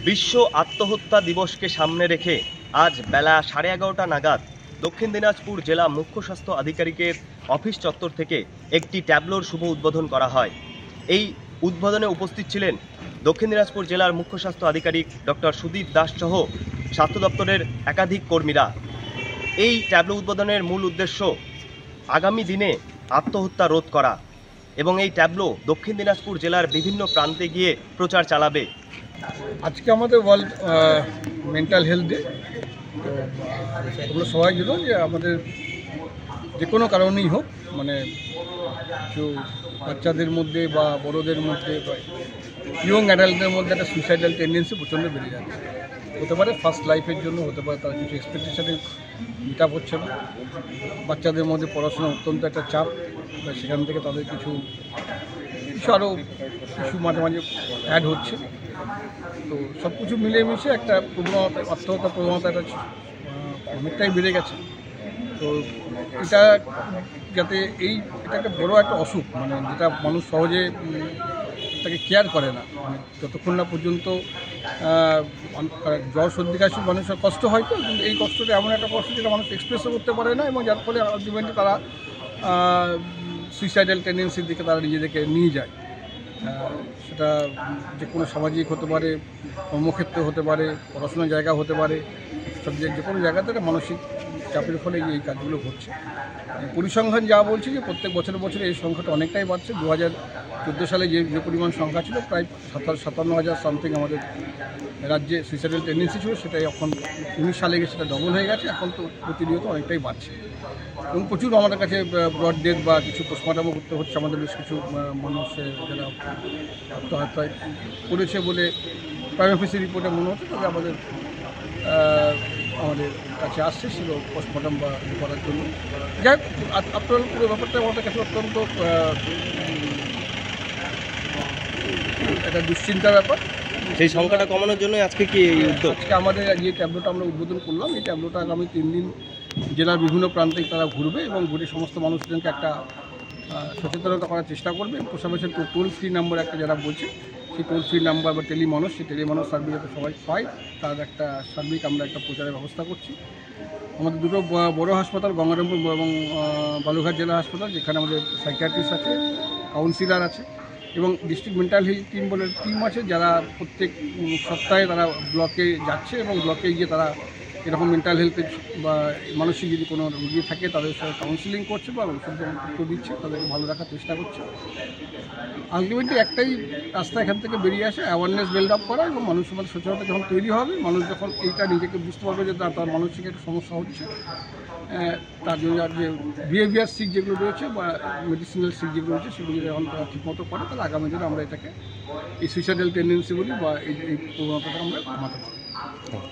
বিশ্ব আত্মহত্যা দিবসকে সামনে রেখে আজ বেলা 11:30 নাগাদ দক্ষিণ দিনাজপুর জেলা মুখ্য স্বাস্থ্য আধিকারিকের অফিস চত্বর থেকে একটি ট্যাবলোর শুভ উদ্বোধন করা হয়। এই উদ্বোধনে উপস্থিত ছিলেন দক্ষিণ দিনাজপুর জেলার মুখ্য স্বাস্থ্য আধিকারিক ডক্টর সুদীপ দাস সহ স্বাস্থ্য দপ্তরের একাধিক কর্মীরা। এই ট্যাবলো উদ্বোধনের মূল উদ্দেশ্য আগামী দিনে আত্মহত্যা রোধ করা এবং এই ট্যাবলো দক্ষিণ দিনাজপুর জেলার বিভিন্ন প্রান্তে গিয়ে প্রচার চালাবে। আজকে আমাদের ওয়ার্ল্ড মেন্টাল হেলথ ডে। তো তোমরা সবাই জানো যে আমাদের যে কোনো কারণেই হোক, মানে কিছু বাচ্চাদের মধ্যে বা বড়োদের মধ্যে বা ইয়ং অ্যাডাল্টদের মধ্যে একটা সুইসাইডাল টেন্ডেন্সি প্রচণ্ড বেড়ে যাচ্ছে। হতে পারে ফার্স্ট লাইফের জন্য, হতে পারে তার কিছু এক্সপেকটেশনে মিট আপ হচ্ছে না, বাচ্চাদের মধ্যে পড়াশোনা অত্যন্ত একটা চাপ, সেখান থেকে তাদের কিছু আরও কিছু মাঝে মাঝে অ্যাড হচ্ছে। তো সব কিছু মিলেমিশে একটা প্রবণতা, আত্মহত্যা প্রবণতা একটা অনেকটাই বেড়ে গেছে। তো এটা যাতে এটা একটা বড়ো একটা অসুখ, মানে যেটা মানুষ সহজে তাকে কেয়ার করে না, মানে যতক্ষণ না পর্যন্ত জ্বর সর্দি কাশি মানুষের কষ্ট হয়। তো কিন্তু এই কষ্টটা এমন একটা কষ্ট যেটা মানুষ এক্সপ্রেসও করতে পারে না, এবং যার ফলে আলটিমেটলি তারা সুইসাইডাল টেন্ডেন্সির দিকে তারা নিজেদেরকে নিয়ে যায়। সেটা যে কোনো সামাজিক হতে পারে, কর্মক্ষেত্র হতে পারে, পড়াশোনার জায়গা হতে পারে, সব যে কোনো জায়গাতে একটা মানসিক চাপের ফলে এই কাজগুলো ঘটছে। পরিসংখ্যান যা বলছে যে প্রত্যেক বছরে এই সংখ্যাটা অনেকটাই বাড়ছে। 2014 সালে যে পরিমাণ সংখ্যা ছিল প্রায় 57,000 সামথিং আমাদের রাজ্যে সুইসাইডাল টেন্ডেন্সি ছিল, সেটাই এখন 19 সালে গিয়ে সেটা ডবল হয়ে গেছে। এখন তো প্রতিনিয়ত অনেকটাই বাড়ছে এবং প্রচুর আমাদের কাছে ব্রড ডেথ বা কিছু পোস্টমর্টমও করতে হচ্ছে। আমাদের বেশ কিছু মানুষের যারা আত্মহত্যায় করেছে বলে প্রাইম অফিসের রিপোর্টে মনে হচ্ছে, তবে আমাদের কাছে আসছে ছিল পোস্টমর্টম বা করার জন্য। যাই হোক, আপনার পুরো ব্যাপারটা আমাদের কাছে অত্যন্ত একটা দুশ্চিন্তার ব্যাপার। সেই সংখ্যাটা কমানোর জন্য আজকে কি এই উদ্যোগ? আজকে আমাদের যে ট্যাবলোটা আমরা উদ্বোধন করলাম, এই ট্যাবলোটা আগামী 3 দিন জেলার বিভিন্ন প্রান্তে তারা ঘুরবে এবং ঘুরে সমস্ত মানুষজনকে একটা সচেতনতা করার চেষ্টা করবে। পাশাপাশি টোল ফ্রি নাম্বার একটা যারা বলছে, সেই টোল ফ্রি নাম্বার বা টেলিমানস, সেই টেলিমানস সার্ভিস যাতে সবাই পায় তার একটা সার্বিক আমরা একটা প্রচারের ব্যবস্থা করছি। আমাদের দুটো বড় হাসপাতাল, গঙ্গারামপুর এবং বালুরঘাট জেলা হাসপাতাল, যেখানে আমাদের সাইকিয়াট্রিস্ট আছে, কাউন্সিলার আছে এবং ডিস্ট্রিক্ট মেন্টাল হেলথ টিম বলে টিম আছে, যারা প্রত্যেক সপ্তাহে তারা ব্লকে যাচ্ছে এবং ব্লকে গিয়ে তারা এরকম মেন্টাল হেলথের বা মানসিক যদি কোনো রোগী থাকে তাদের সাথে কাউন্সিলিং করছে বা ওষুধ দিচ্ছে, তাদেরকে ভালো রাখার চেষ্টা করছে। আলটিমেটলি একটাই রাস্তা এখান থেকে বেরিয়ে আসে, অ্যাওয়ারনেস বিল্ড আপ করা এবং মানুষের মধ্যে সচেতনতা যখন তৈরি হবে, মানুষ যখন এইটা নিজেকে বুঝতে পারবে যে তার মানসিক একটা সমস্যা হচ্ছে, তার জন্য যে বিহেভিয়ার সিক যেগুলো রয়েছে বা মেডিসিনাল সিক যেগুলো রয়েছে সেগুলো যদি এখন তারা ঠিকমতো করে, তাহলে আগামী দিনে আমরা এটাকে এই সুইসাইডাল টেন্ডেন্সি বলি বা এই প্রবণতাটা আমরা কমাতে পারব।